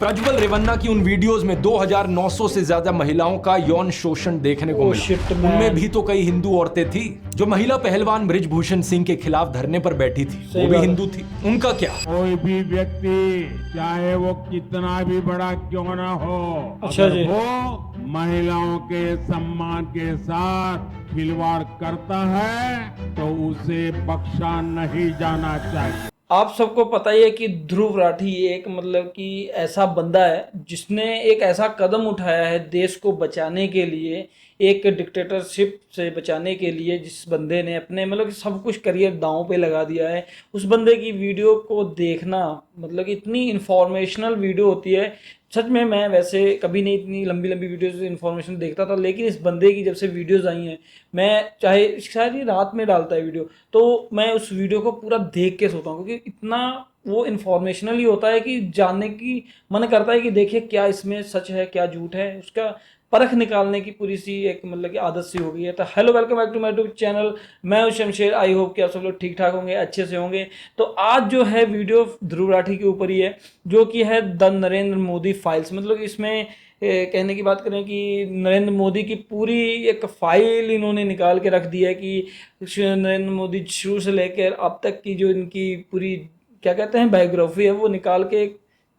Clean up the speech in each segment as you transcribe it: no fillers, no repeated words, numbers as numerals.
प्रज्वल रेवन्ना की उन वीडियोस में 2900 से ज्यादा महिलाओं का यौन शोषण देखने को मिला। उनमें भी तो कई हिंदू औरतें थी। जो महिला पहलवान बृजभूषण सिंह के खिलाफ धरने पर बैठी थी वो भी हिंदू थी। उनका क्या? कोई भी व्यक्ति चाहे वो कितना भी बड़ा क्यों ना हो, अच्छा जी, वो महिलाओं के सम्मान के साथ खिलवाड़ करता है तो उसे बख्शा नहीं जाना चाहिए। आप सबको पता ही है कि ध्रुव राठी एक मतलब कि ऐसा बंदा है जिसने एक ऐसा कदम उठाया है देश को बचाने के लिए, एक डिक्टेटरशिप से बचाने के लिए। जिस बंदे ने अपने मतलब कि सब कुछ करियर दांव पे लगा दिया है, उस बंदे की वीडियो को देखना मतलब कि इतनी इन्फॉर्मेशनल वीडियो होती है। सच में मैं वैसे कभी नहीं इतनी लंबी लंबी वीडियोस इन्फॉर्मेशन देखता था, लेकिन इस बंदे की जब से वीडियोस आई हैं, मैं चाहे शायद ये रात में डालता है वीडियो, तो मैं उस वीडियो को पूरा देख के सोता हूँ, क्योंकि इतना वो इन्फॉर्मेशनल ही होता है कि जानने की मन करता है कि देखिए क्या इसमें सच है क्या झूठ है, उसका परख निकालने की पूरी सी एक मतलब कि आदत सी हो गई है। तो hello, welcome back to my YouTube channel. मैं हूं शमशेर। आई होप कि आप सब लोग ठीक ठाक होंगे, अच्छे से होंगे। तो आज जो है वीडियो ध्रुव राठी के ऊपर ही है, जो कि है द नरेंद्र मोदी फाइल्स। मतलब इसमें कहने की बात करें कि नरेंद्र मोदी की पूरी एक फाइल इन्होंने निकाल के रख दी है कि नरेंद्र मोदी शुरू से लेकर अब तक की जो इनकी पूरी क्या कहते हैं बायोग्राफी है, वो निकाल के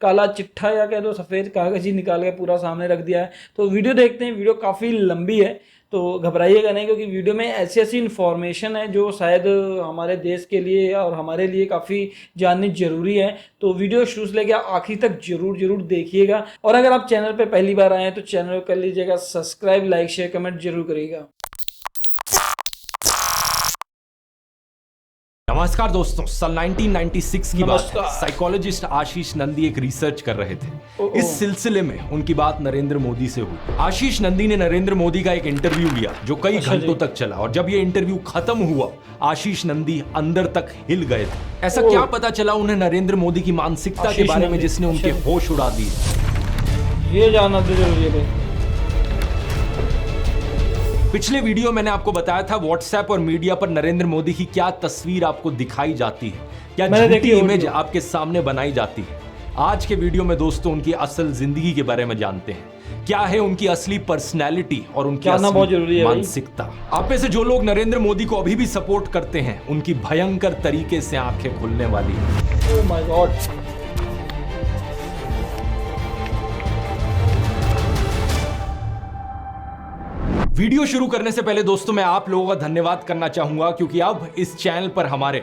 काला चिट्ठा या कह दो सफ़ेद कागज ही निकाल के पूरा सामने रख दिया है। तो वीडियो देखते हैं। वीडियो काफ़ी लंबी है तो घबराइएगा नहीं, क्योंकि वीडियो में ऐसी ऐसी इन्फॉर्मेशन है जो शायद हमारे देश के लिए और हमारे लिए काफ़ी जाननी ज़रूरी है। तो वीडियो शुरू से लेकर आखिर तक जरूर देखिएगा। और अगर आप चैनल पर पहली बार आए हैं तो चैनल को कर लीजिएगा सब्सक्राइब, लाइक, शेयर, कमेंट जरूर करिएगा। नमस्कार दोस्तों, साल 1996 की बात है। साइकोलॉजिस्ट आशीष नंदी एक रिसर्च कर रहे थे। इस सिलसिले में उनकी बात नरेंद्र मोदी से हुई। आशीष नंदी ने नरेंद्र मोदी का एक इंटरव्यू लिया जो कई घंटों तक चला, और जब ये इंटरव्यू खत्म हुआ आशीष नंदी अंदर तक हिल गए थे। ऐसा क्या पता चला उन्हें नरेंद्र मोदी की मानसिकता के बारे में जिसने उनके होश उड़ा दिए? ये जानना जरूरी है। पिछले वीडियो मैंने आपको बताया था व्हाट्सएप और मीडिया पर नरेंद्र मोदी की क्या तस्वीर आपको दिखाई जाती है, क्या झूठी इमेज आपके सामने बनाई जाती है। आज के वीडियो में दोस्तों उनकी असल जिंदगी के बारे में जानते हैं। क्या है उनकी असली पर्सनैलिटी और उनकी असली मानसिकता। आप में से जो लोग नरेंद्र मोदी को अभी भी सपोर्ट करते हैं, उनकी भयंकर तरीके से आंखें खुलने वाली है। Oh my God. वीडियो शुरू करने से पहले दोस्तों मैं आप लोगों का धन्यवाद करना चाहूंगा, क्योंकि अब इस चैनल पर हमारे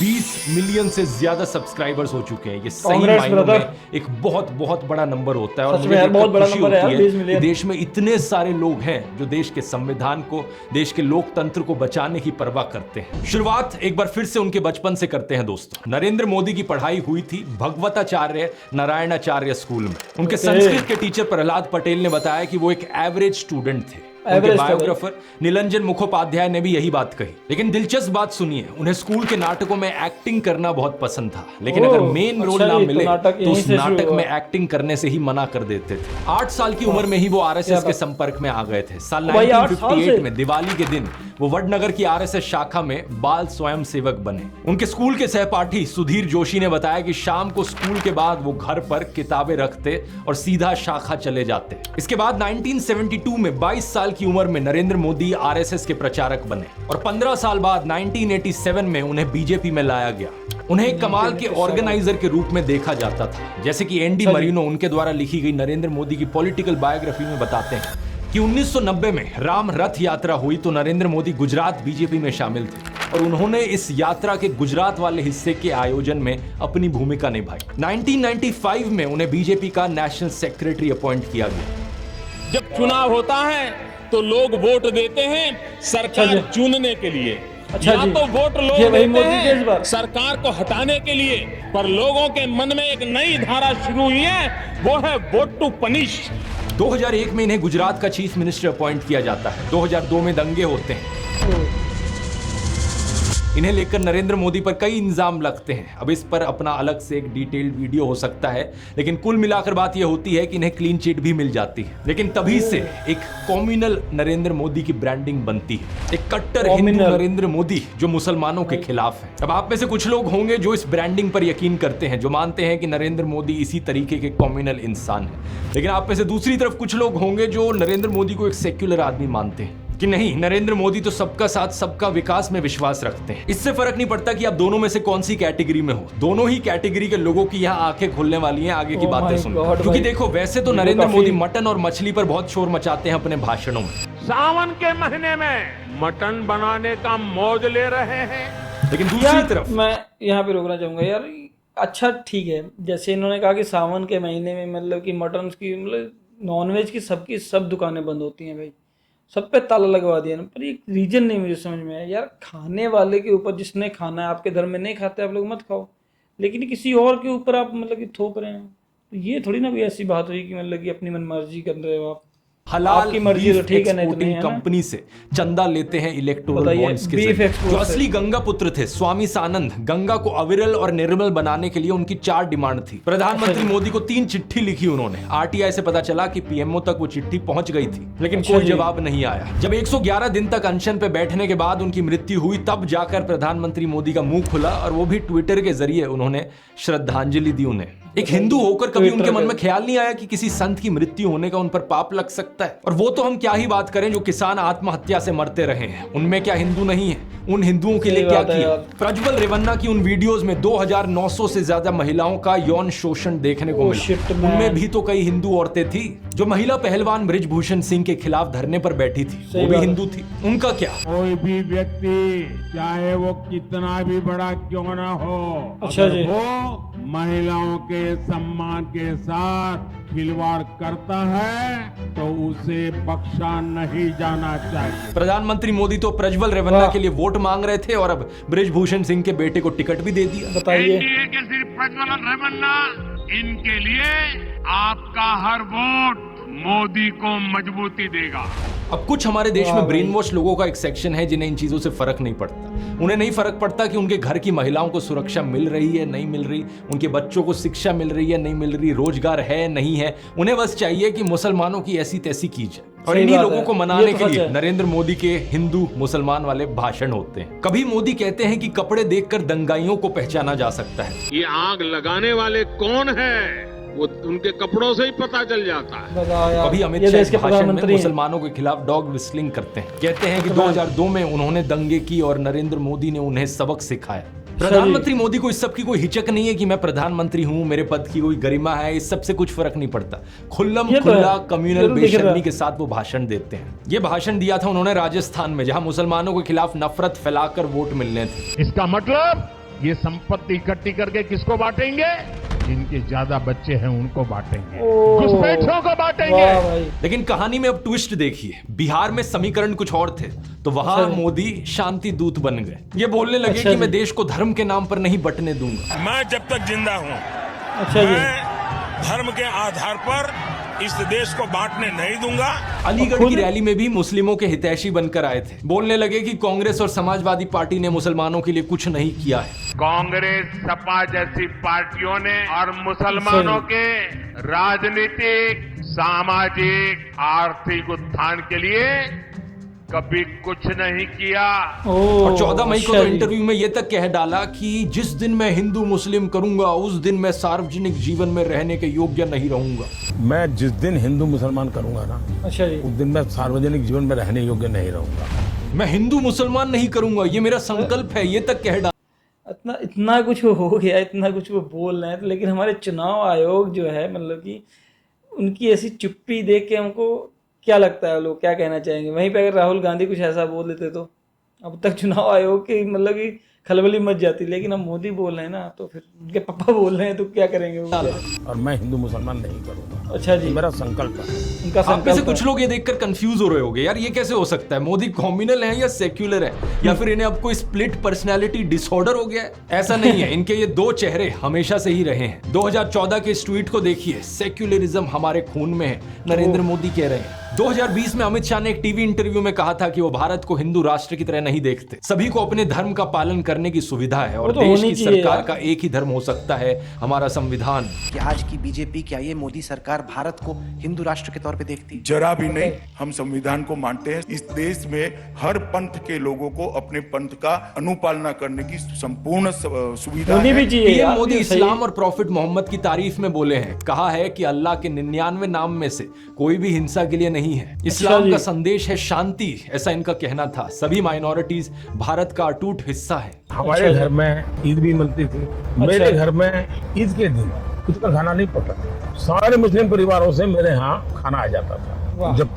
20 मिलियन से ज्यादा सब्सक्राइबर्स हो चुके हैं। ये सही मायनों में एक बहुत बड़ा नंबर होता है, और मुझे बहुत बड़ा नंबर है यार। देश में इतने सारे लोग हैं जो देश के संविधान को, देश के लोकतंत्र को बचाने की परवाह करते हैं। शुरुआत एक बार फिर से उनके बचपन से करते हैं दोस्तों। नरेंद्र मोदी की पढ़ाई हुई थी भगवताचार्य नारायणाचार्य स्कूल में। उनके संस्कृत के टीचर प्रहलाद पटेल ने बताया कि वो एक एवरेज स्टूडेंट थे। उनके बायोग्राफर निलंजन मुखोपाध्याय ने भी यही बात कही। लेकिन दिलचस्प बात सुनिए, उन्हें स्कूल के नाटकों में एक्टिंग करना बहुत पसंद था, लेकिन अगर मेन रोल ना मिले तो उस नाटक में एक्टिंग करने से ही मना कर देते थे। 8 साल की उम्र में ही वो आरएसएस के संपर्क में आ गए थे। साल 1958 में दिवाली के दिन वो वडनगर की आरएसएस शाखा में बाल स्वयं सेवक बने। उनके स्कूल के सहपाठी सुधीर जोशी ने बताया कि शाम को स्कूल के बाद वो घर पर किताबें रखते और सीधा शाखा चले जाते। इसके बाद 1972 में 22 साल की उम्र में नरेंद्र मोदी आरएसएस के प्रचारक बने, और 15 साल बाद 1987 में उन्हें बीजेपी में लाया गया। उन्हें एक कमाल के ऑर्गेनाइजर के रूप में देखा जाता था। जैसे कि एनडी मरीनो उनके द्वारा लिखी गई नरेंद्र मोदी की पॉलिटिकल बायोग्राफी में बताते हैं कि 1990 में राम रथ यात्रा हुई तो नरेंद्र मोदी गुजरात बीजेपी में शामिल थे, और उन्होंने इस यात्रा के गुजरात वाले हिस्से के आयोजन में अपनी भूमिका निभाई। 1995 में उन्हें बीजेपी का नेशनल सेक्रेटरी अपॉइंट किया गया। जब चुनाव होता है तो लोग वोट देते हैं सरकार चुनने के लिए। या तो वोट लोग देते हैं सरकार को हटाने के लिए, पर लोगों के मन में एक नई धारा शुरू हुई है, वो है वोट टू पनिश। 2001 में इन्हें गुजरात का चीफ मिनिस्टर अपॉइंट किया जाता है। 2002 में दंगे होते हैं। इन्हें लेकर नरेंद्र मोदी पर कई इल्जाम लगते हैं। अब इस पर अपना अलग से एक डिटेल्ड वीडियो हो सकता है, लेकिन कुल मिलाकर बात यह होती है कि इन्हें क्लीन चिट भी मिल जाती है। लेकिन तभी से एक कॉम्युनल नरेंद्र मोदी की ब्रांडिंग बनती है, एक कट्टर हिंदू नरेंद्र मोदी जो मुसलमानों के खिलाफ है। अब आप में से कुछ लोग होंगे जो इस ब्रांडिंग पर यकीन करते हैं, जो मानते हैं कि नरेंद्र मोदी इसी तरीके के कॉम्युनल इंसान है। लेकिन आप में से दूसरी तरफ कुछ लोग होंगे जो नरेंद्र मोदी को एक सेक्युलर आदमी मानते हैं कि नहीं, नरेंद्र मोदी तो सबका साथ सबका विकास में विश्वास रखते हैं। इससे फर्क नहीं पड़ता कि आप दोनों में से कौन सी कैटेगरी में हो, दोनों ही कैटेगरी के लोगों की यहाँ आंखें खुलने वाली हैं आगे की बातें सुन। क्योंकि देखो, वैसे तो नरेंद्र मोदी मटन और मछली पर बहुत शोर मचाते हैं अपने भाषणों में। सावन के महीने में मटन बनाने का मौज ले रहे हैं, लेकिन दूसरी तरफ मैं यहाँ पे रोकना चाहूंगा यार। अच्छा ठीक है, जैसे इन्होंने कहा कि सावन के महीने में मतलब कि मटन की मतलब नॉनवेज की सबकी सब दुकानें बंद होती हैं भाई, सब पे ताला लगवा दिया ना। पर एक रीजन नहीं मुझे समझ में आया यार। खाने वाले के ऊपर, जिसने खाना है, आपके धर्म में नहीं खाते आप लोग मत खाओ, लेकिन किसी और के ऊपर आप मतलब कि थोप रहे हैं, तो ये थोड़ी ना कोई ऐसी बात हुई कि मतलब कि अपनी मनमर्जी कर रहे हो आप। हलाल की मर्जी तो ठीक है, नहीं तो नहीं है ना। कंपनी से चंदा लेते हैं इलेक्टोरल बॉन्ड्स के जरिए। जो असली गंगा पुत्र थे स्वामी सानंद, गंगा को अविरल और निर्मल बनाने के लिए उनकी 4 डिमांड थी। प्रधानमंत्री मोदी को 3 चिट्ठी लिखी उन्होंने। आरटीआई से पता चला कि पीएमओ तक वो चिट्ठी पहुंच गई थी, लेकिन कोई जवाब नहीं आया। जब 111 दिन तक अनशन पे बैठने के बाद उनकी मृत्यु हुई, तब जाकर प्रधानमंत्री मोदी का मुंह खुला और वो भी ट्विटर के जरिए उन्होंने श्रद्धांजलि दी उन्हें। एक हिंदू होकर कभी उनके मन में ख्याल नहीं आया कि किसी संत की मृत्यु होने का उन पर पाप लग सकता है। और वो तो हम क्या ही बात करें जो किसान आत्महत्या से मरते रहे हैं, उनमें क्या हिंदू नहीं है? उन हिंदुओं के लिए क्या किया? प्रज्वल रेवन्ना की उन वीडियोस में 2900 से ज्यादा महिलाओं का यौन शोषण देखने को मिला। उनमें भी तो कई हिंदू औरतें थी। जो महिला पहलवान बृजभूषण सिंह के खिलाफ धरने पर बैठी थी, वो भी हिंदू थी। उनका क्या? कोई भी व्यक्ति चाहे वो कितना भी बड़ा क्यों ना हो, अच्छा जी, वो महिलाओं के सम्मान के साथ खिलवाड़ करता है तो उसे बख्शा नहीं जाना चाहिए। प्रधानमंत्री मोदी तो प्रज्वल रेवन्ना के लिए वोट मांग रहे थे और अब बृजभूषण सिंह के बेटे को टिकट भी दे दिया। बताइए, एनडीए के सिर्फ प्रज्वल रेवन्ना, इनके लिए आपका हर वोट मोदी को मजबूती देगा। अब कुछ हमारे देश में ब्रेन वॉश लोगों का एक सेक्शन है जिन्हें इन चीजों से फर्क नहीं पड़ता। उन्हें नहीं फर्क पड़ता कि उनके घर की महिलाओं को सुरक्षा मिल रही है नहीं मिल रही, उनके बच्चों को शिक्षा मिल रही है नहीं मिल रही, रोजगार है नहीं है। उन्हें बस चाहिए कि मुसलमानों की ऐसी तैसी की जाए। और इन्हीं लोगों को मनाने के लिए नरेंद्र मोदी के हिंदू मुसलमान वाले भाषण होते हैं। कभी मोदी कहते हैं कि कपड़े देखकर दंगाइयों को पहचाना जा सकता है। ये आग लगाने वाले कौन है वो उनके कपड़ों से ही पता चल जाता है। अभी अमित शाह भाषण में मुसलमानों के खिलाफ डॉग विस्लिंग करते हैं। कहते हैं कि 2002 में उन्होंने दंगे की और नरेंद्र मोदी ने उन्हें सबक सिखाया। प्रधानमंत्री मोदी को इस सब की कोई हिचक नहीं है कि मैं प्रधानमंत्री हूं, मेरे पद की कोई गरिमा है, इस सब से कुछ फर्क नहीं पड़ता। खुल्लम खुल्ला कम्युनल बेशर्मी के साथ वो भाषण देते हैं। ये भाषण दिया था उन्होंने राजस्थान में, जहां मुसलमानों के खिलाफ नफरत फैलाकर वोट मिलने थे। इसका मतलब ये संपत्ति इकट्ठी करके किसको बांटेंगे? जिनके ज्यादा बच्चे हैं उनको बांटेंगे, घुसपैठियों को बांटेंगे। लेकिन कहानी में अब ट्विस्ट देखिए। बिहार में समीकरण कुछ और थे, तो वहां मोदी शांति दूत बन गए। ये बोलने लगे कि मैं देश को धर्म के नाम पर नहीं बंटने दूंगा। मैं जब तक जिंदा हूं, अच्छा जी, मैं धर्म के आधार पर इस देश को बांटने नहीं दूंगा। अलीगढ़ की रैली में भी मुस्लिमों के हितैषी बनकर आए थे। बोलने लगे कि कांग्रेस और समाजवादी पार्टी ने मुसलमानों के लिए कुछ नहीं किया है। कांग्रेस, सपा जैसी पार्टियों ने और मुसलमानों के राजनीतिक, सामाजिक, आर्थिक उत्थान के लिए कभी कुछ नहीं किया। और 14 मई को तो इंटरव्यू में ये तक कह डाला कि जिस दिन मैं हिंदू मुस्लिम करूंगा उस दिन मैं सार्वजनिक जीवन में रहने के योग्य नहीं रहूंगा। मैं जिस दिन हिंदू मुसलमान करूंगा ना, अच्छा जी, उस दिन मैं सार्वजनिक जीवन में रहने योग्य नहीं रहूंगा। मैं हिंदू मुसलमान नहीं करूंगा, ये मेरा संकल्प है, ये तक कह डाला। इतना कुछ हो गया, इतना कुछ वो बोल रहे हैं, लेकिन हमारे चुनाव आयोग जो है मतलब कि उनकी ऐसी चुप्पी देख के हमको क्या लगता है लोग क्या कहना चाहेंगे? वहीं पे अगर राहुल गांधी कुछ ऐसा बोल देते तो अब तक चुनाव आयोग की मतलब कि खलबली मच जाती। लेकिन अब मोदी बोल रहे हैं ना, तो फिर उनके पापा बोल रहे हैं तो क्या करेंगे वो? और मैं हिंदू मुसलमान नहीं करूंगा। अच्छा जी, मेरा संकल्प है। उनका आप में से कुछ लोग ये देखकर कंफ्यूज हो रहे होंगे, यार ये कैसे हो सकता है? मोदी कॉम्युनल है या सेक्युलर है, या फिर इन्हें अब कोई स्प्लिट पर्सनैलिटी डिसऑर्डर हो गया है? ऐसा नहीं है, इनके ये 2 चेहरे हमेशा से ही रहे हैं। 2014 के इस ट्वीट को देखिए, सेक्युलरिज्म हमारे खून में है, नरेंद्र मोदी कह रहे हैं। 2020 में अमित शाह ने एक टीवी इंटरव्यू में कहा था कि वो भारत को हिंदू राष्ट्र की तरह नहीं देखते, सभी को अपने धर्म का पालन करने की सुविधा है और तो देश की सरकार का एक ही धर्म हो सकता है, हमारा संविधान। कि आज की बीजेपी, क्या ये मोदी सरकार भारत को हिंदू राष्ट्र के तौर पे देखती है? जरा भी नहीं। हम संविधान को मानते हैं। इस देश में हर पंथ के लोगों को अपने पंथ का अनुपालना करने की संपूर्ण सुविधा है। पीएम मोदी इस्लाम और प्रॉफिट मोहम्मद की तारीफ में बोले हैं, कहा है कि अल्लाह के 99 नाम में से कोई भी हिंसा के लिए नहीं है। इस्लाम का संदेश है शांति, ऐसा इनका कहना था। सभी माइनॉरिटीज भारत का अटूट हिस्सा है। हमारे घर में ईद भी मिलती थी। मेरे घर में ईद के दिन खुद का खाना नहीं पकता, सारे मुस्लिम परिवारों से मेरे यहाँ खाना आ जाता था। जब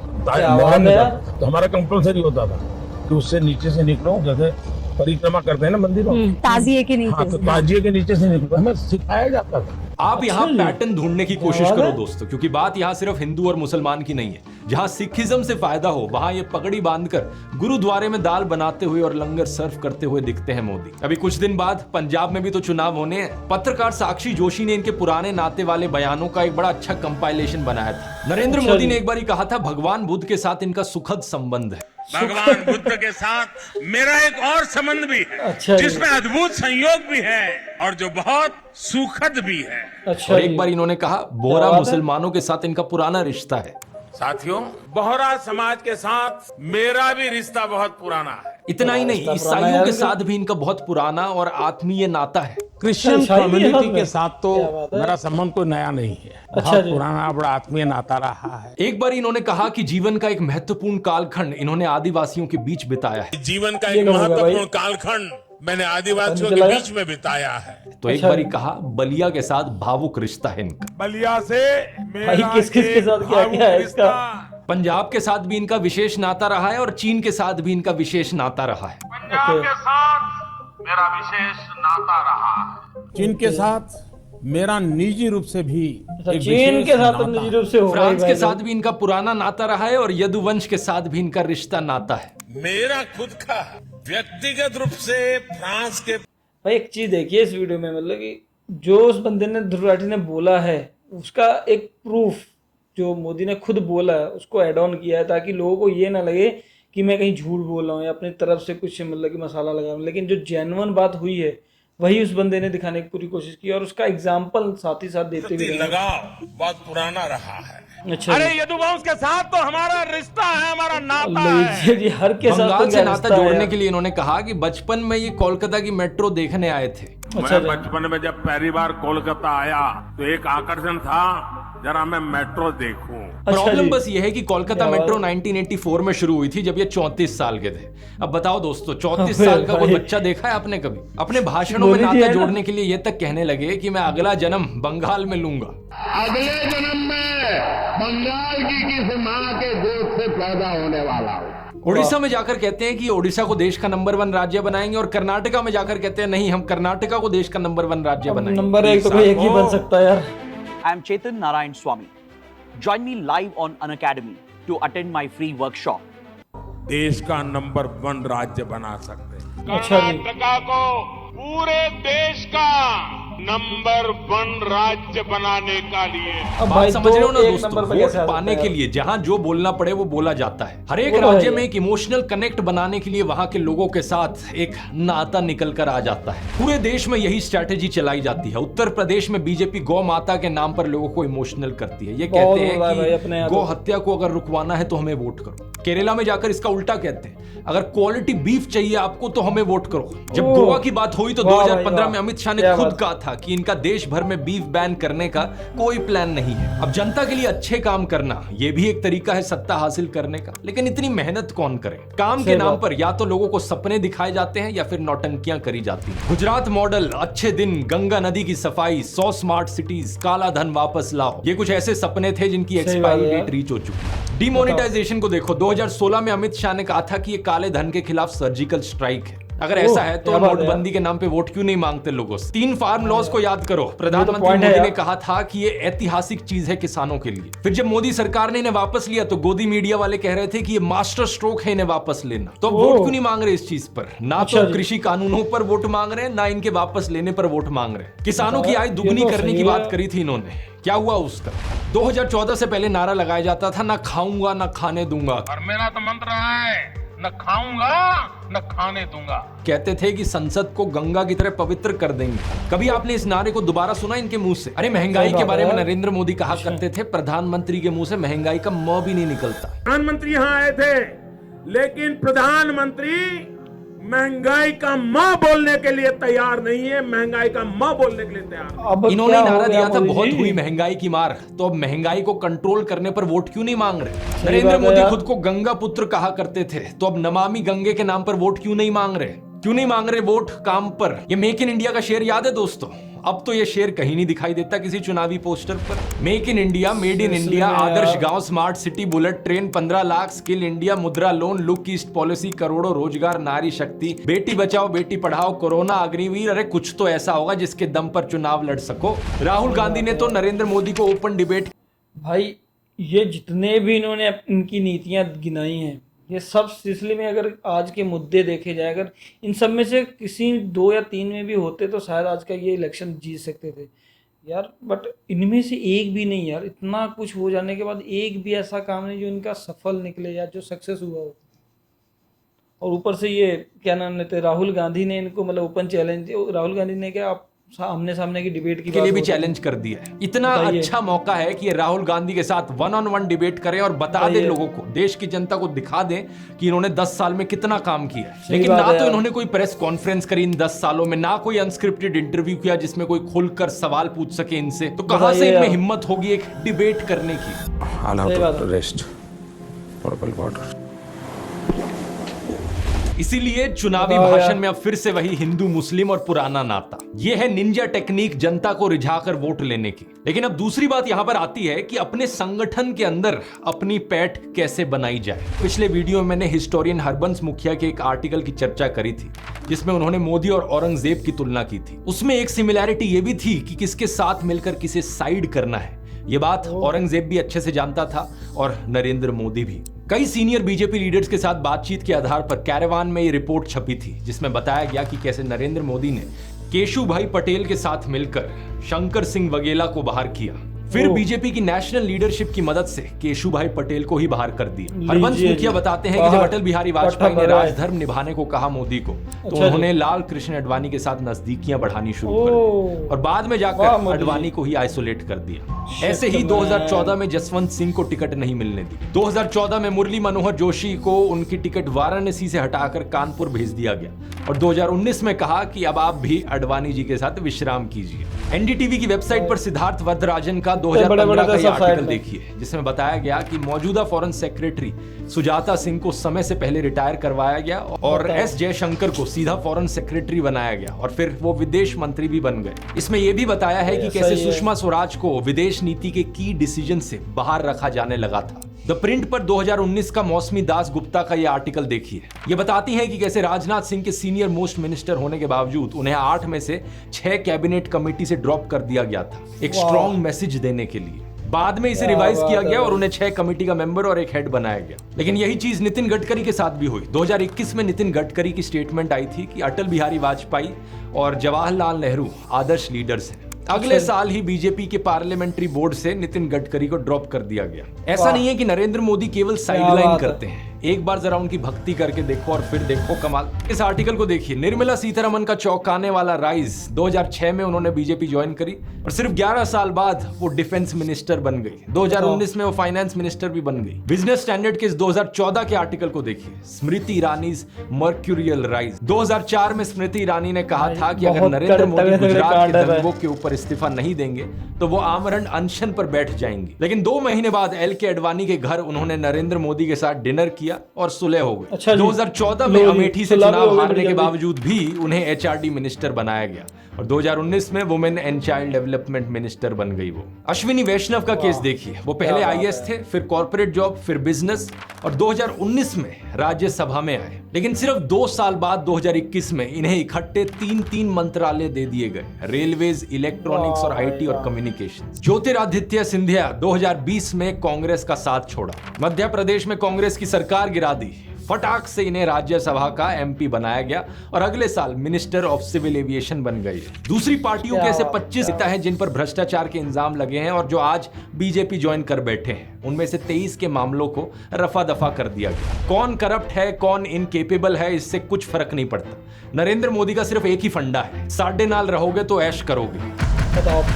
तो हमारा कंपल्सरी होता था कि उससे नीचे से निकलो, जैसे परिक्रमा करते हैं ना मंदिरों, ताजिए के नीचे। हाँ, तो ताजिए के नीचे से निकलो, हमें सिखाया जाता था। आप यहाँ पैटर्न ढूंढने की कोशिश करो दोस्तों, क्योंकि बात यहाँ सिर्फ हिंदू और मुसलमान की नहीं है। जहाँ सिखिज्म से फायदा हो वहाँ ये पगड़ी बांधकर गुरुद्वारे में दाल बनाते हुए और लंगर सर्व करते हुए दिखते हैं मोदी। अभी कुछ दिन बाद पंजाब में भी तो चुनाव होने हैं। पत्रकार साक्षी जोशी ने इनके पुराने नाते वाले बयानों का एक बड़ा अच्छा कंपाइलेशन बनाया था। नरेंद्र मोदी ने एक बार कहा था, भगवान बुद्ध के साथ इनका सुखद संबंध है। भगवान बुद्ध के साथ मेरा एक और संबंध भी है, जिसमें अद्भुत संयोग भी है और जो बहुत सुखद भी है। और एक बार इन्होंने कहा, बोहरा मुसलमानों के साथ इनका पुराना रिश्ता है। साथियों, बोहरा समाज के साथ मेरा भी रिश्ता बहुत पुराना है। इतना ही नहीं, ईसाइयों के साथ भी इनका बहुत पुराना और आत्मीय नाता है। क्रिश्चियन कम्युनिटी के साथ तो मेरा संबंध कोई नया नहीं है, बहुत पुराना बड़ा आत्मीय नाता रहा है। एक बार इन्होंने कहा कि जीवन का एक महत्वपूर्ण कालखंड इन्होंने आदिवासियों के बीच बिताया है। जीवन का एक महत्वपूर्ण कालखंड मैंने आदिवासियों के बीच में बिताया है। तो एक बार कहा, बलिया के साथ भावुक रिश्ता है इनका। बलिया से किस के साथ क्या है इसका? पंजाब के साथ भी इनका विशेष नाता रहा है और चीन के साथ भी इनका विशेष नाता रहा है। पंजाब के साथ मेरा विशेष नाता रहा है। चीन के साथ मेरा निजी रूप से भी चीन के साथ निजी रूप से फ्रांस के साथ भी इनका पुराना नाता रहा है और यदुवंश के साथ भी इनका रिश्ता नाता है। मेरा खुद का व्यक्तिगत रूप से फ्रांस के। भाई एक चीज देखिए इस वीडियो में, मतलब कि जो उस बंदे ने, ध्रुव राठी ने बोला है, उसका एक प्रूफ जो मोदी ने खुद बोला है उसको ऐड ऑन किया है, ताकि लोगों को ये ना लगे कि मैं कहीं झूठ बोल रहा हूँ या अपनी तरफ से कुछ मतलब कि मसाला लगा रहा हूँ। लेकिन जो जेन्युइन बात हुई है वही उस बंदे ने दिखाने की पूरी कोशिश की और उसका एग्जाम्पल साथ ही साथ देते हुए लगाव बहुत पुराना रहा है। अच्छा, अरे यदुवंश के साथ तो हमारा रिश्ता है, हमारा नाता है। जी, हर के साथ बंगाल से नाता जोड़ने के लिए इन्होंने कहा कि बचपन में ये कोलकाता की मेट्रो देखने आए थे। मैं बचपन में जब पहली बार कोलकाता आया तो एक आकर्षण था, जरा मैं मेट्रो देखूं। प्रॉब्लम बस ये है कि कोलकाता मेट्रो 1984 में शुरू हुई थी, जब ये 34 साल के थे। अब बताओ दोस्तों, 34 साल का कोई बच्चा देखा है आपने कभी? अपने भाषणों में नाता जोड़ने के लिए ये तक कहने लगे कि मैं अगला जन्म बंगाल में लूंगा। अगले जन्म में बंगाल की किसी माँ के गोद से पैदा होने वाला हूँ। उड़ीसा में जाकर कहते हैं कि ओडिशा को देश का नंबर 1 राज्य बनाएंगे और कर्नाटका में जाकर कहते हैं नहीं, हम कर्नाटका को देश का नंबर 1 राज्य बनाएंगे। नंबर 1 तो एक ही बन सकता है यार। I am Chetan Narayan Swami. Join me live on Unacademy to attend my free workshop. देश का नंबर 1 राज्य बना सकते हैं। कर्नाटका को पूरे देश का नंबर 1 राज्य बनाने का लिए। बात समझ रहे हो ना दोस्तों, वोट पाने के लिए जहां जो बोलना पड़े वो बोला जाता है। हर एक राज्य में एक इमोशनल कनेक्ट बनाने के लिए वहां के लोगों के साथ एक नाता निकल कर आ जाता है। पूरे देश में यही स्ट्रैटेजी चलाई जाती है। उत्तर प्रदेश में बीजेपी गौ माता के नाम पर लोगों को इमोशनल करती है। ये कहते हैं कि गौ हत्या को अगर रुकवाना है तो हमें वोट करो। केरला में जाकर इसका उल्टा कहते हैं, अगर क्वालिटी बीफ चाहिए आपको तो हमें वोट करो। जब गोवा की बात हुई तो 2015 में अमित शाह ने खुद कहा था कि इनका देश भर में बीफ बैन करने का कोई प्लान नहीं है। अब जनता के लिए अच्छे काम करना ये भी एक तरीका है सत्ता हासिल करने का, लेकिन इतनी मेहनत कौन करे? काम के नाम पर या तो लोगों को सपने दिखाए जाते हैं या फिर नौटंकियां करी जाती हैं। गुजरात मॉडल, अच्छे दिन, गंगा नदी की सफाई, 100 स्मार्ट सिटीज, काला धन वापस लाओ, ये कुछ ऐसे सपने थे जिनकी एक्सपायरी डेट रीच हो चुकी है। डिमोनेटाइजेशन को देखो, 2016 में अमित शाह ने कहा था कि ये काले धन के खिलाफ सर्जिकल स्ट्राइक है। अगर ऐसा है तो नोटबंदी के नाम पे वोट क्यों नहीं मांगते लोगों से? 3 फार्म लॉज को याद करो। प्रधानमंत्री मोदी ने कहा था कि ये ऐतिहासिक चीज है किसानों के लिए। फिर जब मोदी सरकार ने इन्हें वापस लिया तो गोदी मीडिया वाले कह रहे थे कि ये मास्टर स्ट्रोक है इन्हें वापस लेना। तो वोट क्यों नहीं मांग रहे इस चीज पर? ना तो कृषि कानूनों पर वोट मांग रहे हैं, ना इनके वापस लेने पर वोट मांग रहे हैं। किसानों की आय दुगनी करने की बात करी थी इन्होंने, क्या हुआ उसका? 2014 से पहले नारा लगाया जाता था, ना खाऊंगा ना खाने दूंगा। और मेरा तो मंत्र है, न खाऊंगा न खाने दूंगा। कहते थे कि संसद को गंगा की तरह पवित्र कर देंगे। कभी आपने इस नारे को दोबारा सुना इनके मुंह से? अरे महंगाई के बारे में नरेंद्र मोदी कहा करते थे, प्रधानमंत्री के मुंह से महंगाई का म भी नहीं निकलता। प्रधानमंत्री यहाँ आए थे, लेकिन प्रधानमंत्री महंगाई का मां बोलने के लिए तैयार नहीं है, महंगाई का मां बोलने के लिए तैयार। इन्होंने नारा दिया था बहुत हुई महंगाई की मार, तो अब महंगाई को कंट्रोल करने पर वोट क्यों नहीं मांग रहे? नरेंद्र मोदी खुद को गंगा पुत्र कहा करते थे, तो अब नमामि गंगे के नाम पर वोट क्यों नहीं मांग रहे? क्यों नहीं मांग रहे वोट काम पर? ये मेक इन इंडिया का शेर याद है दोस्तों? अब तो ये शेर कहीं नहीं दिखाई देता किसी चुनावी पोस्टर पर। Make in India, made in India, आदर्श गांव, smart city, bullet train, 15 lakh, skill India, Mudra loan, look east policy, करोड़ों रोजगार, नारी शक्ति, बेटी बचाओ बेटी पढ़ाओ, कोरोना अग्निवीर। अरे कुछ तो ऐसा होगा जिसके दम पर चुनाव लड़ सको। राहुल गांधी ने तो नरेंद्र मोदी को ओपन डिबेट। भाई ये जितने भी इन्होंने इनकी नीतियां गिनाई हैं, ये सब सिलसिले में अगर आज के मुद्दे देखे जाए, अगर इन सब में से किसी 2 या 3 में भी होते तो शायद आज का ये इलेक्शन जीत सकते थे यार। बट इनमें से एक भी नहीं यार। इतना कुछ हो जाने के बाद एक भी ऐसा काम नहीं जो इनका सफल निकले या जो सक्सेस हुआ हो। और ऊपर से ये क्या नाम लेते, राहुल गांधी ने इनको मतलब ओपन चैलेंज, राहुल गांधी ने क्या आमने सामने की डिबेट के लिए भी चैलेंज कर दिया है। इतना अच्छा मौका है कि राहुल गांधी के साथ 1-on-1 डिबेट करें और बता दें लोगों को, देश की जनता को दिखा दें कि इन्होंने 10 साल में कितना काम किया है। लेकिन ना तो इन्होंने कोई प्रेस कॉन्फ्रेंस करी इन 10 सालों में, ना कोई अनस्क्रिप्टेड इंटरव्यू किया जिसमें कोई खुलकर सवाल पूछ सके इनसे। तो कहां से इनमें हिम्मत होगी एक डिबेट करने की? इसीलिए चुनावी भाषण में अब फिर से वही हिंदू मुस्लिम और पुराना नाता। यह है निंजा टेक्निक जनता को रिझाकर वोट लेने की। लेकिन अब दूसरी बात यहां पर आती है कि अपने संगठन के अंदर अपनी पैठ कैसे बनाई जाए। पिछले वीडियो में मैंने हिस्टोरियन हरबंस मुखिया के एक आर्टिकल की चर्चा करी थी जिसमें उन्होंने मोदी और औरंगजेब की तुलना की थी। उसमें एक सिमिलैरिटी यह भी थी कि किसके साथ मिलकर किसे साइड करना है। ये बात औरंगजेब भी अच्छे से जानता था और नरेंद्र मोदी भी। कई सीनियर बीजेपी लीडर्स के साथ बातचीत के आधार पर कैरेवान में ये रिपोर्ट छपी थी जिसमें बताया गया कि कैसे नरेंद्र मोदी ने केशुभाई पटेल के साथ मिलकर शंकर सिंह वगेला को बाहर किया, फिर बीजेपी की नेशनल लीडरशिप की मदद से केशुभाई पटेल को ही बाहर कर दिया। हरबंस मुखिया बताते हैं कि जब अटल बिहारी वाजपेयी ने राजधर्म निभाने को कहा मोदी को, तो उन्होंने लाल कृष्ण आडवाणी के साथ नजदीकियां बढ़ानी शुरू कर दी और बाद में जाकर आडवाणी को ही आइसोलेट कर दिया। ऐसे ही 2014 में जसवंत सिंह को टिकट नहीं मिलने दी। 2014 में मुरली मनोहर जोशी को उनकी टिकट वाराणसी से हटाकर कानपुर भेज दिया गया और 2019 में कहा कि अब आप भी आडवाणी जी के साथ विश्राम कीजिए। एनडीटीवी की वेबसाइट पर सिद्धार्थ वरदराजन का 2015 का आर्टिकल देखिए जिसमें बताया गया कि मौजूदा फॉरेन सेक्रेटरी सुजाता सिंह को समय से पहले रिटायर करवाया गया और एस जयशंकर को सीधा फॉरेन सेक्रेटरी बनाया गया और फिर वो विदेश मंत्री भी बन गए। इसमें यह भी बताया है कि कैसे सुषमा स्वराज को विदेश नीति के की डिसीजन से बाहर रखा जाने लगा था। द प्रिंट पर 2019 का मौसमी दास गुप्ता का यह आर्टिकल देखिए। ये बताती है कि कैसे राजनाथ सिंह के सीनियर मोस्ट मिनिस्टर होने के बावजूद उन्हें 8 में से 6 कैबिनेट कमेटी से ड्रॉप कर दिया गया था एक स्ट्रॉन्ग मैसेज देने के लिए। बाद में इसे रिवाइज किया गया और उन्हें 6 कमेटी का मेंबर और एक हेड बनाया गया। लेकिन यही चीज नितिन गडकरी के साथ भी हुई। 2021 में नितिन गडकरी की स्टेटमेंट आई थी कि अटल बिहारी वाजपेयी और जवाहरलाल नेहरू आदर्श लीडर्स हैं। अगले साल ही बीजेपी के पार्लियामेंट्री बोर्ड से नितिन गडकरी को ड्रॉप कर दिया गया। ऐसा नहीं है कि नरेंद्र मोदी केवल साइडलाइन करते हैं, एक बार जरा उनकी भक्ति करके देखो और फिर देखो कमाल। इस आर्टिकल को देखिए। निर्मला सीतारमण का चौंकाने वाला राइज। 2006 में उन्होंने बीजेपी ज्वाइन करी और सिर्फ 11 साल बाद वो डिफेंस मिनिस्टर बन गई। 2019 में वो फाइनेंस मिनिस्टर भी बन गई। बिजनेस स्टैंडर्ड के इस 2014 के आर्टिकल को देखिए। Smriti Irani mercurial rise. 2004 में स्मृति ईरानी ने कहा था कि अगर नरेंद्र मोदी गुजरात के दंगों के ऊपर इस्तीफा नहीं देंगे तो वो आमरण अनशन पर बैठ जाएंगे। लेकिन 2 महीने बाद एल के आडवाणी के घर उन्होंने नरेंद्र मोदी के साथ डिनर किया दिया और सुलह हो गई। अच्छा जी। 2014 में अमेठी से चुनाव हारने के बावजूद भी उन्हें एचआरडी मिनिस्टर बनाया गया और 2019 में women and child development minister बन गई वो। अश्विनी वैष्णव का केस देखिए, वो पहले आईएएस थे, फिर कॉर्पोरेट जॉब, फिर बिजनेस और 2019 में राज्यसभा में आए। लेकिन सिर्फ 2 साल बाद 2021 में इन्हें इकट्ठे 3 मंत्रालय दे दिए गए, रेलवेज, इलेक्ट्रॉनिक्स और आईटी और कम्युनिकेशन। ज्योतिरादित्य सिंधिया 2020 में कांग्रेस का साथ छोड़ा, मध्य प्रदेश में कांग्रेस की सरकार गिरा दी, फटाक से इन्हें राज्यसभा का एमपी बनाया गया और अगले साल मिनिस्टर ऑफ सिविल एविएशन बन गए। दूसरी पार्टियों के ऐसे 25 नेता हैं जिन पर भ्रष्टाचार के इल्जाम लगे हैं और जो आज बीजेपी ज्वाइन कर बैठे हैं। उनमें से 23 के मामलों को रफा दफा कर दिया गया। कौन करप्ट है, कौन इनकेपेबल है, इससे कुछ फर्क नहीं पड़ता। नरेंद्र मोदी का सिर्फ एक ही फंडा है, साढ़े नाल रहोगे तो ऐश करोगे।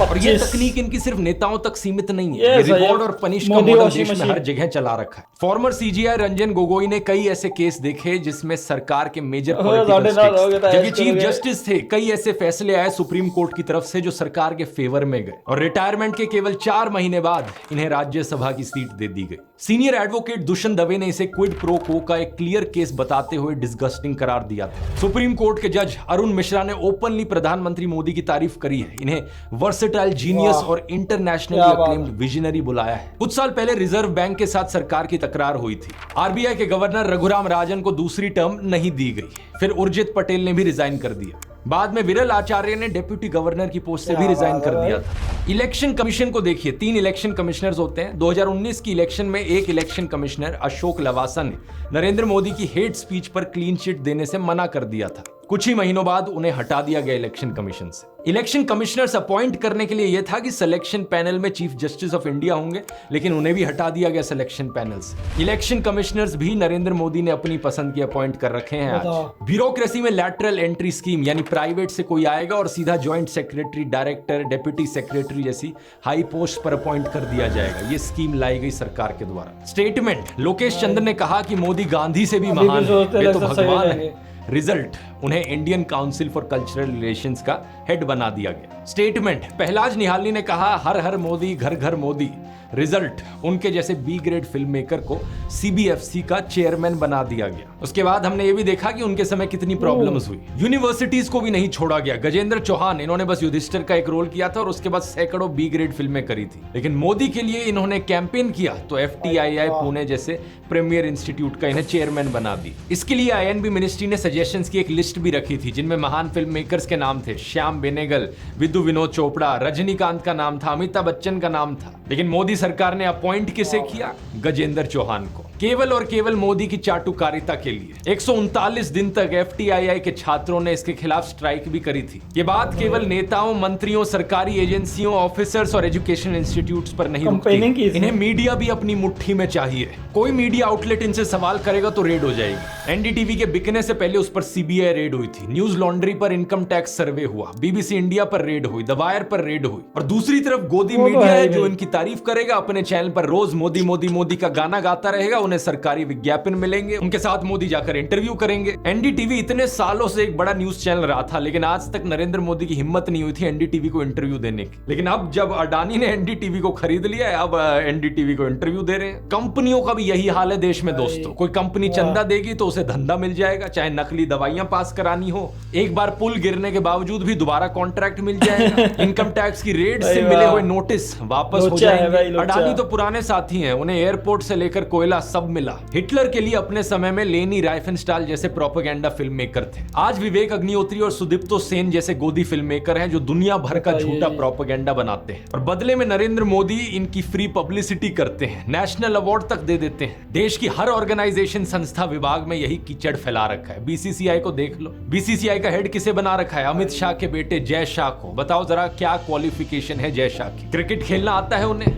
और ये तकनीक इनकी सिर्फ नेताओं तक सीमित नहीं है, ये रिवॉर्ड और पनिश का मॉडल देश में हर जगह चला रखा है। फॉर्मर सीजीआई रंजन गोगोई ने कई ऐसे केस देखे जिसमें सरकार के मेजर पॉलिटिकल स्टेक्स, जबकि चीफ जस्टिस थे, कई ऐसे फैसले आए सुप्रीम कोर्ट की तरफ से जो सरकार के फेवर में गए और रिटायरमेंट के केवल 4 महीने बाद इन्हें राज्यसभा की सीट दे दी गई। सीनियर एडवोकेट दुष्यंत दवे ने इसे क्विड प्रो को का एक क्लियर केस बताते हुए डिस्गस्टिंग करार दिया था। सुप्रीम कोर्ट के जज अरुण मिश्रा ने ओपनली प्रधानमंत्री मोदी की तारीफ करी है, इन्हें वर्सेटाइल, जीनियस और इंटरनेशनली अक्लेम्ड विजनरी बुलाया है। कुछ साल पहले रिजर्व बैंक के साथ सरकार की तकरार हुई थी, आरबीआई के गवर्नर रघुराम राजन को दूसरी टर्म नहीं दी गई, फिर उर्जित पटेल ने भी रिजाइन कर दिया। बाद में विरल आचार्य ने डिप्टी गवर्नर की पोस्ट से भी रिजाइन कर दिया था। इलेक्शन कमीशन को देखिए, 3 इलेक्शन कमिश्नर्स होते हैं। 2019 की इलेक्शन में एक इलेक्शन कमिश्नर अशोक लवासा ने नरेंद्र मोदी की हेट स्पीच पर क्लीन चिट देने से मना कर दिया था। कुछ ही महीनों बाद उन्हें हटा दिया गया इलेक्शन कमीशन से। इलेक्शन कमिश्नर्स अपॉइंट करने के लिए यह था कि सिलेक्शन पैनल में चीफ जस्टिस ऑफ इंडिया होंगे, लेकिन उन्हें भी हटा दिया गया सिलेक्शन पैनल से। इलेक्शन कमिश्नर्स भी नरेंद्र मोदी ने अपनी पसंद की अपॉइंट कर रखे हैं आज। ब्यूरोक्रेसी में लैटरल एंट्री स्कीम, यानी प्राइवेट से कोई आएगा और सीधा joint secretary, director, deputy secretary जैसी हाई पोस्ट पर अपॉइंट कर दिया जाएगा। ये स्कीम लाई गई सरकार के द्वारा। स्टेटमेंट, लोकेश चंद्र ने कहा कि मोदी गांधी से भी महान है, वे तो भगवान है। रिजल्ट, उन्हें Indian council for cultural relations का हेड बना दिया गया। स्टेटमेंट, पहलाज निहालनी ने कहा हर हर मोदी, घर घर मोदी। रिजल्ट, उनके जैसे बी ग्रेड फिल्म मेकर को सीबीएफसी का चेयरमैन बना दिया गया। उसके बाद हमने ये भी देखा कि उनके समय कितनी प्रॉब्लम्स हुई। यूनिवर्सिटीज को भी नहीं छोड़ा गया। गजेंद्र चौहान, इन्होंने बस युधिष्ठिर का एक रोल किया था और उसके बाद सैकड़ों बी ग्रेड फिल्में करी थी। लेकिन मोदी के लिए इन्होंने कैंपेन किया तो FTII पुणे जैसे प्रीमियर इंस्टीट्यूट का इन्हें चेयरमैन बना दी। इसके लिए INB मिनिस्ट्री ने सजेशंस की एक लिस्ट भी रखी थी जिनमें महान फिल्म मेकर्स के नाम थे। श्याम बेनेगल, विदु विनोद चोपड़ा, रजनीकांत का नाम था, अमिताभ बच्चन का नाम था। लेकिन मोदी सरकार ने अपॉइंट किसे किया? गजेंद्र चौहान को। केवल और केवल मोदी की चाटुकारिता के लिए 139 दिन तक FTII के छात्रों ने इसके खिलाफ स्ट्राइक भी करी थी। ये बात केवल नेताओं, मंत्रियों, सरकारी एजेंसियों, ऑफिसर्स और एजुकेशन इंस्टीट्यूट्स पर नहीं रुकती। इन्हें मीडिया भी अपनी मुट्ठी में चाहिए। कोई मीडिया आउटलेट इनसे सवाल करेगा तो रेड हो जाएगी। NDTV के बिकने से पहले उस पर CBI रेड हुई थी। न्यूज लॉन्ड्री पर इनकम टैक्स सर्वे हुआ, BBC इंडिया पर रेड हुई, द वायर पर रेड हुई। और दूसरी तरफ गोदी मीडिया है जो इनकी तारीफ करेगा, अपने चैनल पर रोज मोदी मोदी मोदी का गाना गाता रहेगा, उन्हें सरकारी विज्ञापन मिलेंगे, उनके साथ मोदी जाकर इंटरव्यू करेंगे। NDTV इतने सालों से एक बड़ा न्यूज चैनल रहा था, लेकिन आज तक नरेंद्र मोदी की हिम्मत नहीं हुई थी NDTV को इंटरव्यू देने की। लेकिन अब जब अडानी ने NDTV को खरीद लिया है, अब NDTV को इंटरव्यू दे रहे हैं। कंपनियों का भी यही हाल है देश में दोस्तों। कोई कंपनी चंदा देगी तो उसे धंधा मिल जाएगा, चाहे नकली दवाइयां पास करानी हो। एक बार पुल गिरने के बावजूद भी दोबारा कॉन्ट्रैक्ट मिल जाएगा। इनकम टैक्स की रेड से मिले हुए नोटिस वापस हो जाएंगे। अडानी तो पुराने साथी हैं, उन्हें एयरपोर्ट से लेकर कोयला सब मिला। हिटलर के लिए अपने समय में लेनी राइफेनस्टाल जैसे प्रोपेगेंडा फिल्म मेकर थे। आज विवेक अग्निहोत्री और सुदीप्तो सेन जैसे गोदी फिल्म मेकर हैं जो दुनिया भर का झूठा प्रोपेगेंडा बनाते हैं और बदले में नरेंद्र मोदी इनकी फ्री पब्लिसिटी करते हैं, नेशनल अवार्ड तक दे देते हैं। देश की हर ऑर्गेनाइजेशन, संस्था, विभाग में यही कीचड़ फैला रखा है। BCCI को देख लो, BCCI का हेड किसे बना रखा है? अमित शाह के बेटे जय शाह को। बताओ जरा क्या क्वालिफिकेशन है जय शाह की? क्रिकेट खेलना आता है उन्हें?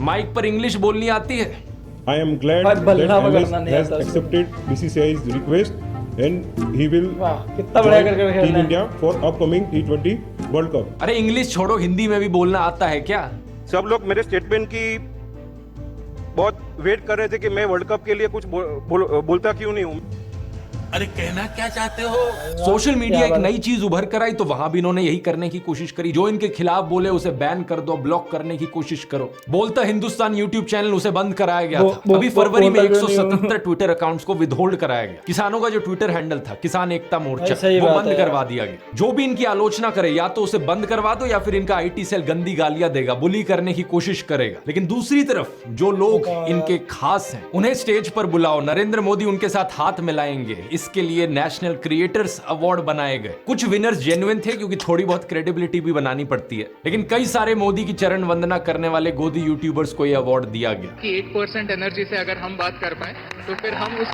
माइक पर इंग्लिश बोलनी आती है? I am glad that MS has accepted BCCI's request and he will join Team India for upcoming T20 World Cup. अरे इंग्लिश छोड़ो, हिंदी में भी बोलना आता है क्या? सब लोग मेरे स्टेटमेंट की बहुत वेट कर रहे थे कि मैं वर्ल्ड कप के लिए कुछ बोलता क्यों नहीं हूँ। अरे कहना क्या चाहते हो? सोशल मीडिया एक नई चीज उभर कर आई तो वहां भी इन्होंने यही करने की कोशिश करी। जो इनके खिलाफ बोले उसे बैन कर दो, ब्लॉक करने की कोशिश करो। बोलता हिंदुस्तान यूट्यूब चैनल उसे बंद कराया गया था। अभी फरवरी में 177 ट्विटर अकाउंट्स को विथहोल्ड कराया गया। किसानों का जो ट्विटर हैंडल था किसान एकता मोर्चा, वो बंद करवा दिया गया। जो भी इनकी आलोचना करे या तो उसे बंद करवा दो या फिर इनका IT सेल गंदी गालियां देगा, बुली करने की कोशिश करेगा। लेकिन दूसरी तरफ जो लोग इनके खास हैं उन्हें स्टेज पर बुलाओ, नरेंद्र मोदी उनके साथ हाथ मिलाएंगे। इसके लिए नेशनल क्रिएटर्स अवार्ड बनाए गए। कुछ विनर्स जेन्युइन थे क्योंकि थोड़ी बहुत क्रेडिबिलिटी भी बनानी पड़ती है, लेकिन कई सारे मोदी की चरण वंदना करने वाले गोदी यूट्यूबर्स को यह अवार्ड दिया गया। कि 8% एनर्जी से अगर हम बात कर पाए तो फिर हम उस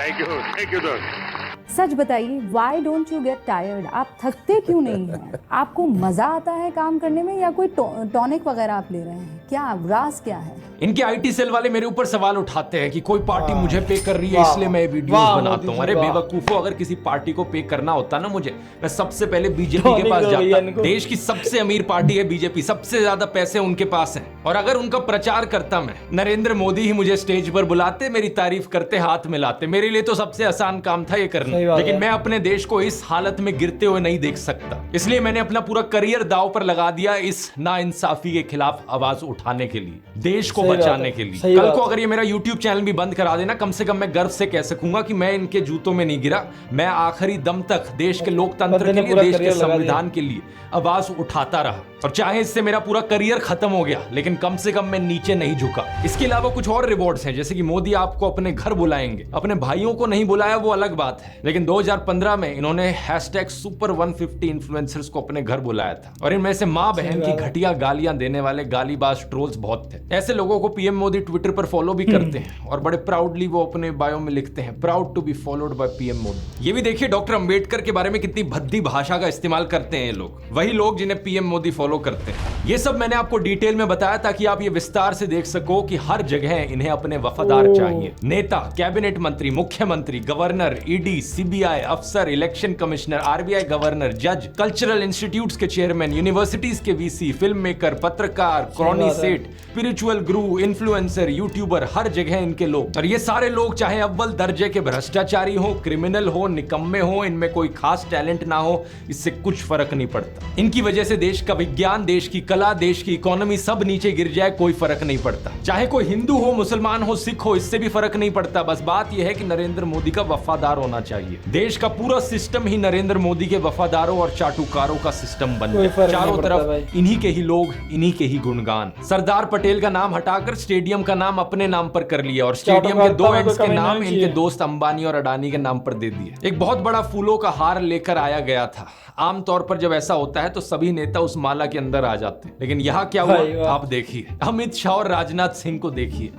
थैंक यू दोस्त। सच बताइए, why don't you get tired? आप थकते क्यों नहीं हैं? आपको मजा आता है काम करने में या कोई टॉनिक वगैरह आप ले रहे हैं? क्या राज क्या है? इनके IT सेल वाले मेरे ऊपर सवाल उठाते हैं कि कोई पार्टी मुझे पे कर रही है इसलिए मैं वीडियोस बनाता हूँ। अरे बेवकूफो, अगर किसी पार्टी को पे करना होता ना मुझे, मैं सबसे पहले बीजेपी के पास जाता। देश की सबसे अमीर पार्टी है बीजेपी, सबसे ज्यादा पैसे उनके पास हैं। और अगर उनका प्रचार करता मैं, नरेंद्र मोदी ही मुझे स्टेज पर बुलाते, मेरी तारीफ करते, हाथ मिलाते। मेरे लिए तो सबसे आसान काम था ये करना, लेकिन मैं अपने देश को इस हालत में गिरते हुए नहीं देख सकता। इसलिए मैंने अपना पूरा करियर दांव पर लगा दिया इस नाइंसाफी के खिलाफ आवाज उठाने के लिए, देश को बचाने के लिए। कल को अगर ये मेरा YouTube चैनल भी बंद करा देना, कम से कम मैं गर्व से कह सकूंगा कि मैं इनके जूतों में नहीं गिरा। मैं आखिरी दम तक देश के लोकतंत्र के लिए, देश के संविधान के लिए आवाज उठाता रहा। और चाहे इससे मेरा पूरा करियर खत्म हो गया, लेकिन कम से कम मैं नीचे नहीं झुका। इसके अलावा कुछ और रिवॉर्ड्स हैं, जैसे कि मोदी आपको अपने घर बुलाएंगे। अपने भाइयों को नहीं बुलाया वो अलग बात है, लेकिन 2015 में इन्होंने #Super150 इन्फ्लुएंसर्स को अपने घर बुलाया था। और इनमें से माँ बहन की घटिया गालियां देने वाले गालीबाज ट्रोल्स बहुत थे। ऐसे लोगों को PM मोदी ट्विटर पर फॉलो भी करते हैं और बड़े प्राउडली वो अपने बायो में लिखते हैं, proud to be followed by PM Modi. ये भी देखिए डॉक्टर अंबेडकर के बारे में कितनी भद्दी भाषा का इस्तेमाल करते हैं ये लोग, वही लोग जिन्हें PM मोदी फॉलो करते हैं। ये सब मैंने आपको डिटेल में बताया ताकि आप ये विस्तार से देख सको कि हर जगह इन्हें अपने वफादार चाहिए। नेता, कैबिनेट मंत्री, मुख्यमंत्री, गवर्नर, ED, CBI अफसर, इलेक्शन कमिश्नर, RBI गवर्नर, जज, कल्चरल इंस्टीट्यूट्स के चेयरमैन, यूनिवर्सिटीज के VC, फिल्म मेकर, पत्रकार, क्रॉनी सेठ, स्पिरिचुअल गुरु, इन्फ्लुएंसर, यूट्यूबर, हर जगह इनके लोग। और ये सारे लोग चाहे अव्वल दर्जे के भ्रष्टाचारी हो, क्रिमिनल हो, निकम्मे हो, इनमें कोई खास टैलेंट ना हो, इससे कुछ फर्क नहीं पड़ता। इनकी वजह से देश का विज्ञान, देश की कला, देश की इकोनॉमी सब नीचे गिर जाए, कोई फर्क नहीं पड़ता। चाहे कोई हिंदू हो, मुसलमान हो, सिख हो, इससे भी फर्क नहीं पड़ता। बस बात यह है कि नरेंद्र मोदी का वफादार होना चाहिए। देश का पूरा सिस्टम ही नरेंद्र मोदी के वफादारों और चाटुकारों का सिस्टम बन गया। चारों तरफ इन्हीं के ही लोग, इन्हीं के ही गुणगान। सरदार पटेल का नाम हटाकर स्टेडियम का नाम अपने नाम पर कर लिया और स्टेडियम के 2 एंड्स के नाम इनके दोस्त अंबानी और अडानी के नाम पर दे दिए। एक बहुत बड़ा फूलों का हार लेकर आया गया था। आमतौर पर जब ऐसा होता है तो सभी नेता उस माला के अंदर आ जाते हैं, लेकिन यहाँ क्या हुआ आप देखिए। अमित शाह और राजनाथ सिंह को देखिए।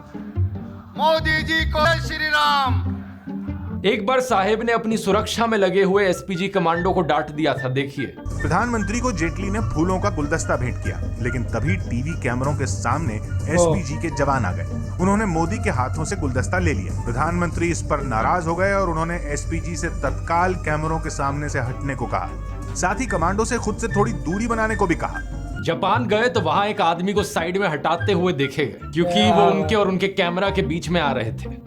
मोदी जी को श्री राम। एक बार साहेब ने अपनी सुरक्षा में लगे हुए SPG कमांडो को डांट दिया था, देखिए। प्रधानमंत्री को जेटली ने फूलों का गुलदस्ता भेंट किया, लेकिन तभी टीवी कैमरों के सामने SPG के जवान आ गए। उन्होंने मोदी के हाथों से गुलदस्ता ले लिया। प्रधानमंत्री इस पर नाराज हो गए और उन्होंने SPG से तत्काल कैमरों के सामने से हटने को कहा। साथ ही कमांडो से खुद से थोड़ी दूरी बनाने को भी कहा। जापान गए तो वहां एक आदमी को साइड में हटाते हुए देखे गए क्योंकि वो उनके और उनके कैमरा के बीच में आ रहे थे।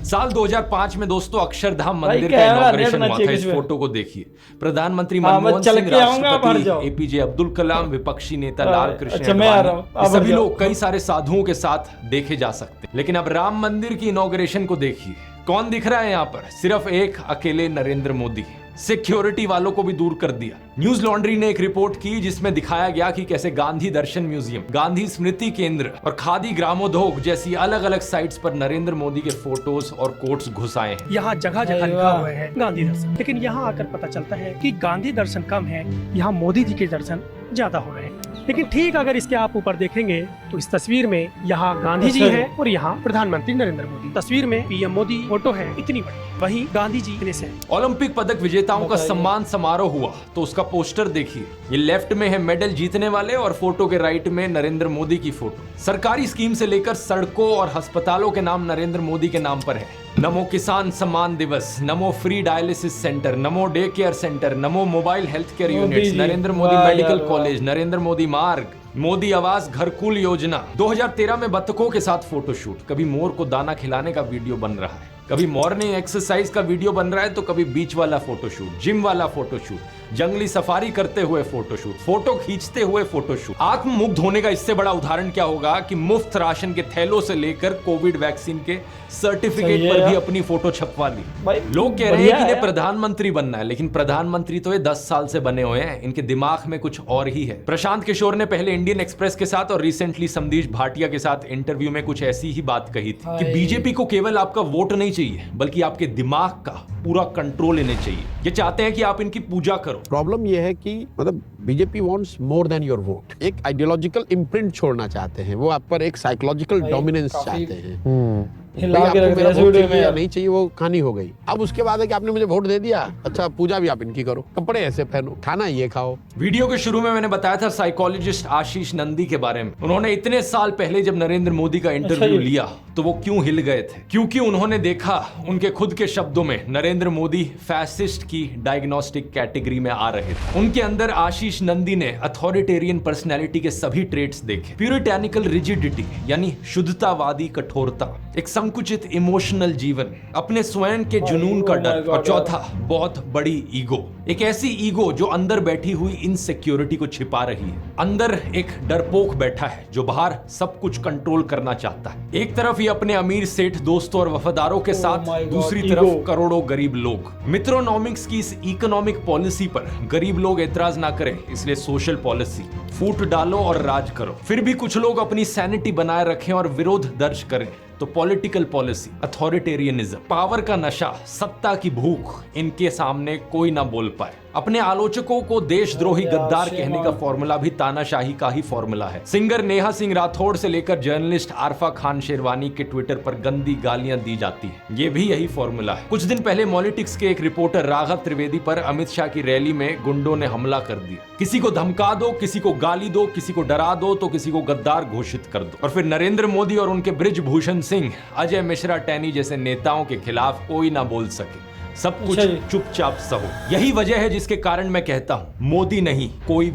साल 2005 में दोस्तों अक्षरधाम मंदिर का इनॉग्रेशन हुआ था। इस फोटो को देखिए। प्रधानमंत्री मनमोहन सिंह, राष्ट्रपति APJ अब्दुल कलाम, विपक्षी नेता लाल कृष्ण आडवाणी, सभी लोग कई सारे साधुओं के साथ देखे जा सकते हैं। लेकिन अब राम मंदिर की इनॉग्रेशन को देखिए, कौन दिख रहा है यहाँ पर? सिर्फ एक अकेले नरेंद्र मोदी। सिक्योरिटी वालों को भी दूर कर दिया। न्यूज लॉन्ड्री ने एक रिपोर्ट की जिसमें दिखाया गया कि कैसे गांधी दर्शन म्यूजियम, गांधी स्मृति केंद्र और खादी ग्रामोद्योग जैसी अलग अलग साइट्स पर नरेंद्र मोदी के फोटोज और कोट्स घुस आए हैं। यहाँ जगह जगह लिखा हुआ है गांधी दर्शन, लेकिन यहाँ आकर पता चलता है कि गांधी दर्शन कम है, यहाँ मोदी जी के दर्शन ज्यादा हो रहे हैं। लेकिन ठीक अगर इसके आप ऊपर देखेंगे तो इस तस्वीर में यहाँ गांधी जी है और यहाँ प्रधानमंत्री नरेंद्र मोदी। तस्वीर में PM मोदी फोटो है इतनी बड़ी, वहीं गांधी जी इतने से। ओलंपिक पदक विजेताओं का सम्मान समारोह हुआ तो उसका पोस्टर देखिए। ये लेफ्ट में है मेडल जीतने वाले और फोटो के राइट में नरेंद्र मोदी की फोटो। सरकारी स्कीम से लेकर सड़कों और अस्पतालों के नाम नरेंद्र मोदी के नाम पर है। नमो किसान सम्मान दिवस, नमो फ्री डायलिसिस सेंटर, नमो डे केयर सेंटर, नमो mobile health care units, Narendra Modi medical college, Narendra Modi मार्ग, मोदी आवास घरकुल योजना, 2013 में बत्तखों के साथ फोटोशूट, कभी मोर को दाना खिलाने का वीडियो बन रहा है, कभी मॉर्निंग एक्सरसाइज का वीडियो बन रहा है, तो कभी बीच वाला फोटोशूट, जिम वाला फोटोशूट, जंगली सफारी करते हुए फोटोशूट, फोटो खींचते हुए फोटोशूट। आत्ममुग्ध होने का इससे बड़ा उदाहरण क्या होगा कि मुफ्त राशन के थैलों से लेकर कोविड वैक्सीन के सर्टिफिकेट पर भी अपनी फोटो छपवा ली। लोग कह रहे हैं कि इन्हें प्रधानमंत्री बनना है, लेकिन प्रधानमंत्री तो ये 10 साल से बने हुए हैं, इनके दिमाग में कुछ और ही है। प्रशांत किशोर ने पहले इंडियन एक्सप्रेस के साथ और रिसेंटली संदीप भाटिया के साथ इंटरव्यू में कुछ ऐसी ही बात कही थी कि बीजेपी को केवल आपका वोट नहीं चाहिए, बल्कि आपके दिमाग का पूरा कंट्रोल इन्हें चाहिए। ये चाहते हैं कि आप इनकी पूजा करो। प्रॉब्लम ये है कि मतलब BJP wants more than your vote. एक आइडियोलॉजिकल इम्प्रिंट छोड़ना चाहते हैं, वो आप पर एक साइकोलॉजिकल डोमिनेंस चाहते हैं। हिला के रख दिया वीडियो में या नहीं चाहिए, वो कहानी हो गई। अब उसके बाद है कि आपने मुझे वोट दे दिया, अच्छा पूजा भी आप इनकी करो, कपड़े ऐसे पहनो, खाना ये खाओ। वीडियो के शुरू में मैंने बताया था साइकोलॉजिस्ट आशीष नंदी के बारे में। उन्होंने इतने साल पहले जब नरेंद्र मोदी का इंटरव्यू लिया तो वो क्यों हिल गए थे? क्योंकि उन्होंने देखा, उनके खुद के शब्दों में, नरेंद्र मोदी फैसिस्ट की डायग्नोस्टिक कैटेगरी में आ रहे थे। उनके अंदर आशीष नंदी ने अथॉरिटेरियन पर्सनैलिटी के सभी ट्रेट्स देखे। प्यूरिटैनिकल रिजिडिटी यानी शुद्धतावादी कठोरता, एक संकुचित इमोशनल जीवन, अपने स्वयं के जुनून का डर, और चौथा बहुत बड़ी ईगो। एक ऐसी ईगो जो अंदर बैठी हुई इनसिक्योरिटी को छिपा रही है। अंदर एक डरपोक बैठा है जो बाहर सब कुछ कंट्रोल करना चाहता है। एक तरफ ये अपने अमीर सेठ दोस्तों और वफादारों के साथ, दूसरी तरफ करोड़ों गरीब लोग। मित्रोनॉमिक्स की इस इकोनॉमिक पॉलिसी पर गरीब लोग एतराज ना करें, इसलिए सोशल पॉलिसी फूट डालो और राज करो। फिर भी कुछ लोग अपनी सैनिटी बनाए रखें और विरोध दर्ज करें, तो पॉलिटिकल पॉलिसी, अथॉरिटेरियनिज्म, पावर का नशा, सत्ता की भूख, इनके सामने कोई ना बोल पाए। अपने आलोचकों को देशद्रोही गद्दार कहने का फॉर्मूला भी तानाशाही का ही फॉर्मूला है। सिंगर नेहा सिंह राठौड़ से लेकर जर्नलिस्ट आरफा खान शेरवानी के ट्विटर पर गंदी गालियां दी जाती हैं, ये भी यही फॉर्मूला है। कुछ दिन पहले पॉलिटिक्स के एक रिपोर्टर राघव त्रिवेदी पर अमित शाह की रैली में गुंडों ने हमला कर दिया। किसी को धमका दो, किसी को गाली दो, किसी को डरा दो, तो किसी को गद्दार घोषित कर दो। और फिर नरेंद्र मोदी और उनके बृजभूषण सिंह, अजय मिश्रा टैनी जैसे नेताओं के खिलाफ कोई ना बोल सके, सब कुछ चुपचाप सहो। यही वजह है जिसके कारण मैं कहता हूं, मोदी नहीं, कोई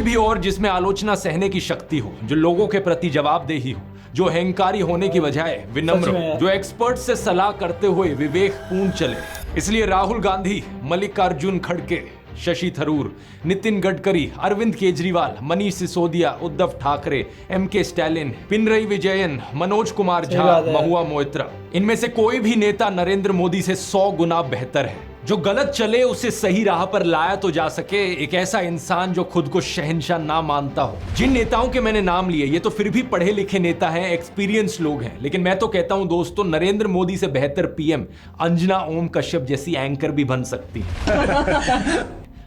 भी और जिसमें आलोचना सहने की शक्ति हो, जो लोगों के प्रति जवाबदेही हो, जो अहंकारी होने की बजाय विनम्र हो, जो एक्सपर्ट से सलाह करते हुए विवेकपूर्ण चले। इसलिए राहुल गांधी, मल्लिकार्जुन खड़गे, शशि थरूर, नितिन गडकरी, अरविंद केजरीवाल, मनीष सिसोदिया, उद्धव ठाकरे, एमके स्टैलिन, पिनरई विजयन, मनोज कुमार झा, महुआ मोइत्रा, इनमें से कोई भी नेता नरेंद्र मोदी से 100 गुना बेहतर है। जो गलत चले उसे सही राह पर लाया तो जा सके, एक ऐसा इंसान जो खुद को शहंशाह ना मानता हो। जिन नेताओं के मैंने नाम लिए, ये तो फिर भी पढ़े लिखे नेता हैं, एक्सपीरियंस लोग हैं, लेकिन मैं तो कहता हूं दोस्तों, नरेंद्र मोदी से बेहतर पीएम अंजना ओम कश्यप जैसी एंकर भी बन सकती है।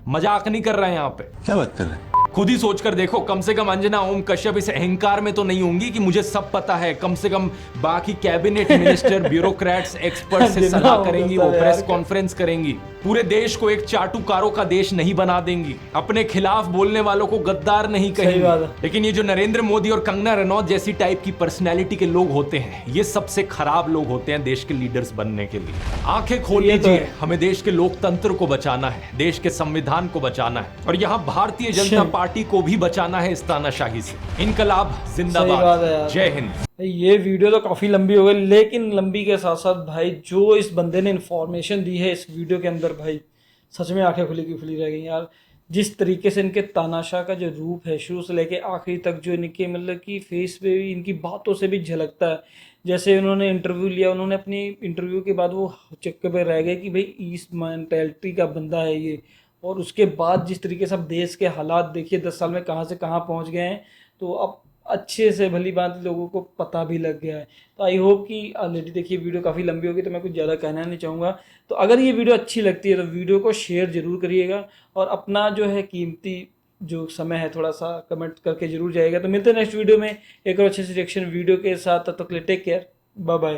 मजाक नहीं कर रहे हैं यहाँ पे। क्या बात कर रहे हैं? खुद ही सोचकर देखो, कम से कम अंजना ओम कश्यप इस अहंकार में तो नहीं होंगी कि मुझे सब पता है। कम से कम बाकी कैबिनेट मिनिस्टर, ब्यूरोक्रेट्स, एक्सपर्ट से सलाह करेंगी, वो प्रेस कॉन्फ्रेंस करेंगी, पूरे देश को एक चाटुकारों का देश नहीं बना देंगी, अपने खिलाफ बोलने वालों को गद्दार नहीं कहेंगी। लेकिन ये जो नरेंद्र मोदी और कंगना रनौत जैसी टाइप की पर्सनैलिटी के लोग होते हैं, ये सबसे खराब लोग होते हैं देश के लीडर्स बनने के लिए। आंखें खोल लीजिए, हमें देश के लोकतंत्र को बचाना है, देश के संविधान को बचाना है, और यहाँ भारतीय जनता पार्टी को भी बचाना है इस तानाशाही से। इनकलाब जिंदाबाद, जय हिंद। ये वीडियो तो काफ़ी लंबी हो गई, लेकिन लंबी के साथ साथ भाई जो इस बंदे ने इन्फॉर्मेशन दी है इस वीडियो के अंदर, भाई सच में आंखें खुली की खुली रह गई यार। जिस तरीके से इनके तानाशाह का जो रूप है, शुरू से लेके आखिरी तक, जो इनके मतलब कि फेस पे भी, इनकी बातों से भी झलकता है। जैसे उन्होंने इंटरव्यू लिया, उन्होंने अपनी इंटरव्यू के बाद वो चक्कर पे रह गए कि भाई इस मेंटालिटी का बंदा है ये, और उसके बाद जिस तरीके से अब देश के हालात देखिए 10 साल में कहाँ से कहाँ पहुँच गए हैं, तो अब अच्छे से भली बात लोगों को पता भी लग गया है। तो आई होप कि ऑलरेडी देखिए वीडियो काफ़ी लंबी होगी, तो मैं कुछ ज़्यादा कहना नहीं चाहूँगा। तो अगर ये वीडियो अच्छी लगती है तो वीडियो को शेयर ज़रूर करिएगा, और अपना जो है कीमती जो समय है थोड़ा सा कमेंट करके जरूर जाएगा। तो मिलते हैं नेक्स्ट वीडियो में एक और अच्छे से रिएक्शन वीडियो के साथ। तब तक के लिए टेक केयर, बाय बाय।